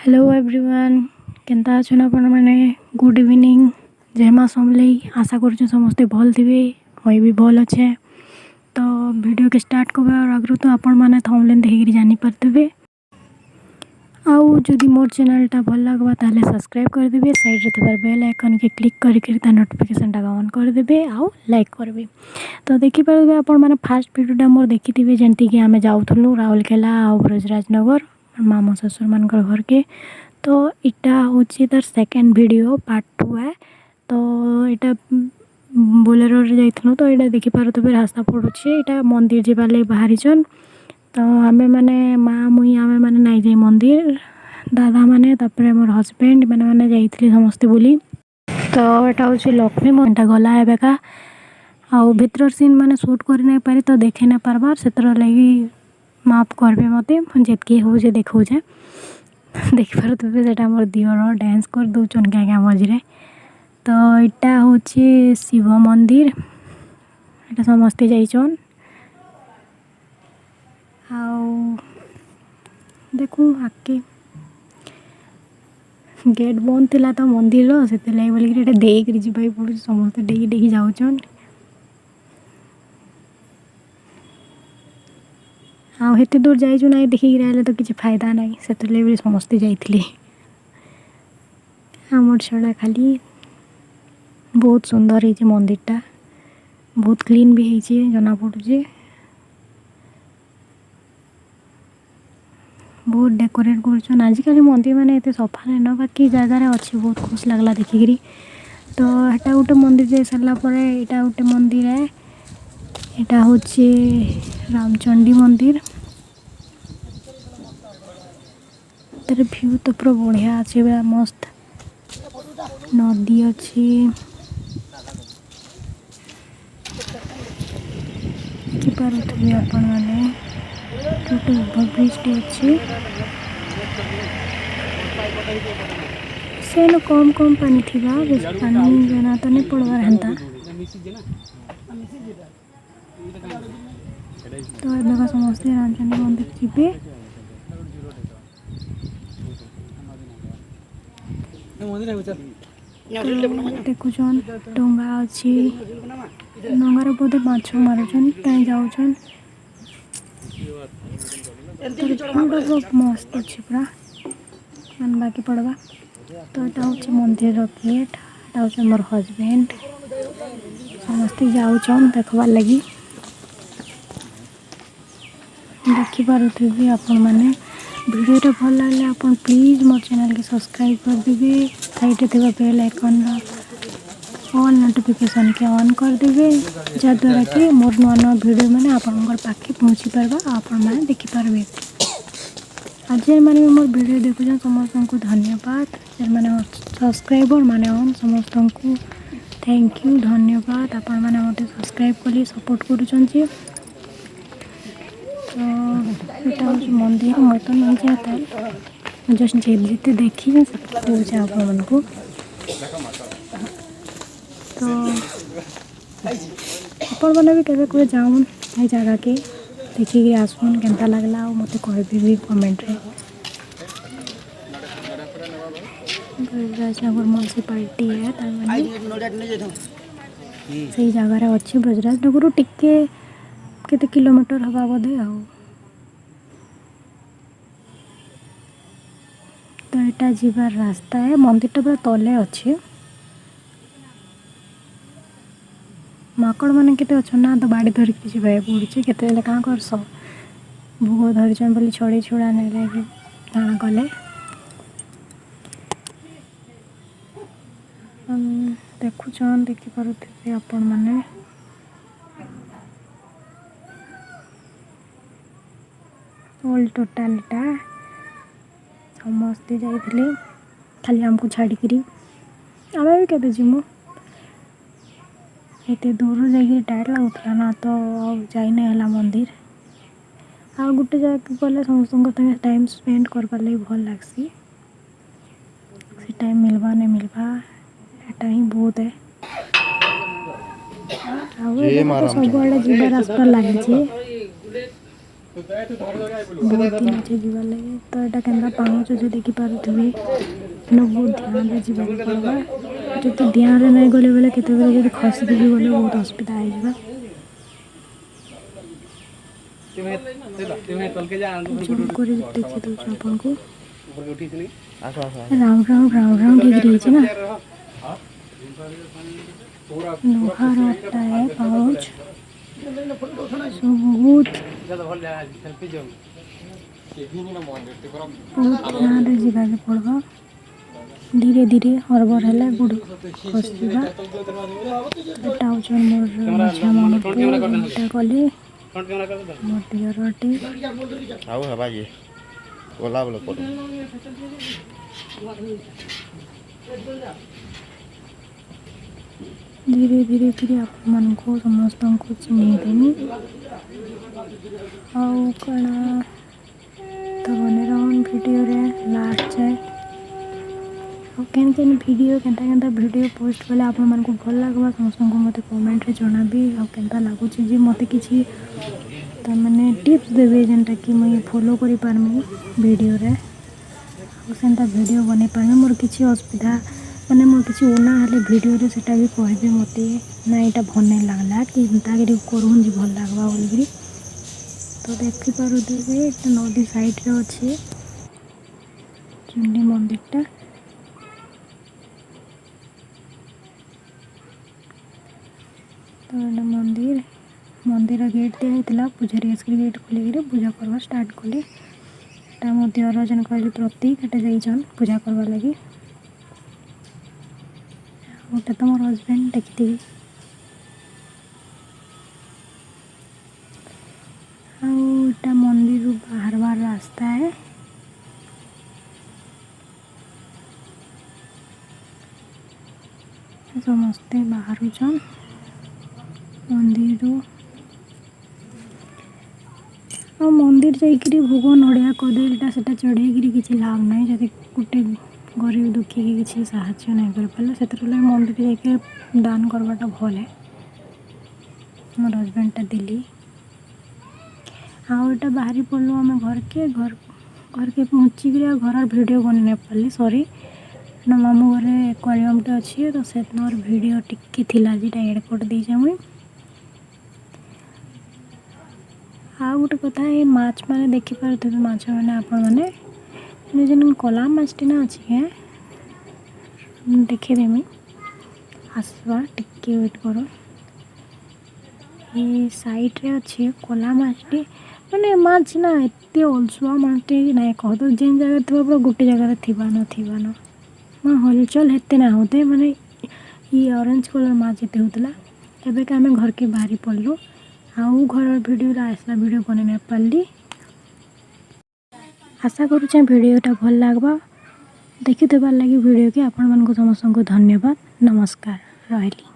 Hello everyone केनता अछन आपण माने good evening जयमा समले आशा करूँ समस्ते भल थे मुई भी भल अच्छे। तो वीडियो के स्टार्ट करबार आगु तो आपण माने थंबनेल देखि जानि पारथबे। आउ जदि मोर चैनलटा भल लगबा ताले सब्सक्राइब कर देबे, साइड रे थबार बेल आइकन के क्लिक करके ता नोटिफिकेशन टा ऑन कर देबे आउ लाइक करबे। तो देखि पारबे आपण माने फास्ट वीडियोटा मोर देखिथिबे जेंति कि आमे जाउथलु राउरकेला आउ ब्रजराजनगर मामू ससुर मान घर के। तो इटा हूँ तार सेकेंड वीडियो पार्ट 2 है। तो इटा बोलेरो रे जाइथनु तो इटा देखि पारुथबे रास्ता पड़ुछि इटा मंदिर जेबार ले बाहरी छन। तो आमे माने माँ मुई आमे माने नाइ जाई मंदिर दादा माने तापरे मोर हस्बैंड माने माने जाइथिले समस्ते बुली। तो एटा हूँ लक्ष्मी मंदिर गला एबेका आउ भितर सीन माने शूट करि नै पारि तो देखि नै पारबार सेतर लागि माफ करबे मते जेतकी हो जे देखौ जे देखि पारुथबे सेटा मोर दियर डांस कर दउचन क्या मझे। तो इटा हूँ शिव मंदिर इटा समस्ते जाइछन आउ देखू आके गेट बंद थिला तो मंदिर से बोलिक इटा देख जावाई पड़े समस्ते डेगी डेगी जाउछन। हाँ हेते दूर जाइछु ना देखिक रहले तो किसी फायदा नहीं से समस्ते जाइथिले। आमर छड़ा खाली बहुत सुंदर है मंदिरटा बहुत क्लीन भी है जना पड़ुचे बहुत डेकोरेट कर आजिकल मंदिर माने एते सफा नहीं न बाकी जगार अच्छे बहुत खुश लगला देखिकी। तो एटा गोटे मंदिर जाई सारा पर एटा गोटे मंदिर है एटा हूँ रामचंडी मंदिर तार व्यू तो पूरा बढ़िया अच्छे मस्त नदी अच्छी देखिपे आपण मैंने गोटे ओवरब्रिजटे अच्छी से कम कम पानी थी बेस पानी जना तो नहीं पड़वार हेन्ता। तो एबेका समस्ते रामचंडी मंदिर जीवे देखुन डंगा अच्छी डंगार बोधे माछ मारुछन कहीं जाऊन मस्त अच्छे पूरा मन बाकी पड़वा। तो यहाँ हूँ मंदिर गेट हूँ मोर हस्बैंड समस्ते जाऊन देखबार लगी देखिपे आपण मैंने वीडियोटा भल लगे आपन प्लीज मोर चैनल के सब्सक्राइब कर देबे, साइड रे बेल आइकन ऑल नोटिफिकेशन के ऑन कर देबे जद्वारा कि मोर नुआ नुआ वीडियो मैंने आपनकर पाखे पहुँची पारबा आपण मैंने देखिपारे। आज मैंने मोर वीडियो देखुन समस्त को धन्यवाद जे मैंने सब्सक्राइबर माने ऑन समस्त को थैंक यू धन्यवाद आपण मैंने मते सब्सक्राइब करी सपोर्ट करूछन जे। तो यहाँ हूँ मंदिर मैं तो नहीं जाता जस्ट जीते देखी कहे आपण को। तो आपण मैंने भी केवे कोई जाऊन ये जगह के देखिए आसुन केनता लगला और मत कह कमेंट रे। ब्रजराजनगर म्यूनिसिपालिटी है सही जगार अच्छी ब्रजराजनगर टिके केते किलोमीटर हवा बोधे आ। तो यहाँ जीवार रास्ता है मंदिरटा पूरा तले अच्छे माकड़ मैंने केते अच्छा ना तो बाड़ी धरिक जाए पड़े केते क्या करस भोग धरिचन बोली छड़े छुड़ा नहीं लगे धाण कले देखुन देखिपे आपण मैंने ऑल टोटालटा समस्ते जाइथिले खाली हमको छाड़िकी आम भी केबे जीमु एते दूर जाइए टायर लगुला ना तो जाइना है मंदिर आ गोटे जगह गले समस्त टाइम स्पेंड करवार लगे भल लगसी से टाइम मिलवा नहीं मिलवा एटा ही बहुत है। सब आड़े जीवा रास्ता लगी बहुत दिन अच्छे जीवार लगे तो यहाँ के पाँच जो देखिपे बहुत ध्यान से जीवा पड़वा जो ध्यान नहीं गले बेले के खसिक भी गले बहुत असुविधा हो जूम कर देखी दूसरे आपन को राउंड राउंड राउंड राउंड ठीक रही ना लोहार है पाउच बहुत ध्यान जावाक पड़वा धीरे धीरे हरबर है गुड़ खसवा मोर मछा मन कले मोर आउ हवा ये ओला बोलो पड़ो धीरे धीरे धीरे आप मन को समस्त को चिन्हदेमी आउ कणा तो बने रहन वीडियो रे लास्ट जाए केन वीडियो केनता वीडियो पोस्ट कले आप मन को भल लगवा समस्त को मत कमेंट रे जणाबी आ केनता लागुच जे मते किछि त माने टिप्स देबे जेनटा कि मुई फॉलो करि पारमी वीडियो रे आ सेनता वीडियो बने पारमी मोर किछि असुविधा माने मोर किछि ओना हले वीडियो रे सेटा भी कहबे मते ना एटा भल नै लागला कि एनता के करूँ जे भल लागवा बोलगिरी तो देखि पारु देबे एटा नदी साइड रे अछि चंडी मंदिरटा तो मंदिर मंदिर गेट दिया पूजारी आसिक गेट खोलिक पूजा करवा स्टार्ट कले जन कहले प्रतीक एटे जाइछन पूजा करवा लगी गोटे तो मोर हजबैंड देखी आटा मंदिर बाहर बार रास्ता है समस्ते बाहर मंदिर आ मंदिर जाइकरी भोग नड़िया कदलीटा से चढ़े किसी लाभ ना जब गोटे गरीब दुखी की किसी साहाय्य नहीं कर पारे से मंदिर जाके दान करवाटा भल है मोर हजबैंडटा दिल्ली आटा बाहरी पड़लु आम घर के पहुँचिक घर वीडियो बन नहीं पारे सॉरी ना मामू घरे एक्वारियमटे अच्छी तो से वीडियो टिके थिला जेटा एड कर देचे मुई आ गोटे कथा ये माछ मैंने देखिपे माछ मैंने आपण मैंने जेन कला माछटी ना अच्छी है देखेदेमी आसवा टिके वेट कर ये साइड रे अच्छी कला माछटी मैंने माछ ना एत अलसुआ माछटी ना कह तो जेन जगह थी पूरा गोटे जगह थी न हलचल हेते ना होते माने ये ऑरेंज कलर माछ एते होतला एबे का आम घर के बाहरी पड़लु आउ घर वीडियो आसला वीडियो बने नहीं पार्ली आशा करुचे वीडियोटा भल लगवा देखी देवार लगी वीडियो के आपण मन को समस्त को धन्यवाद नमस्कार रहली।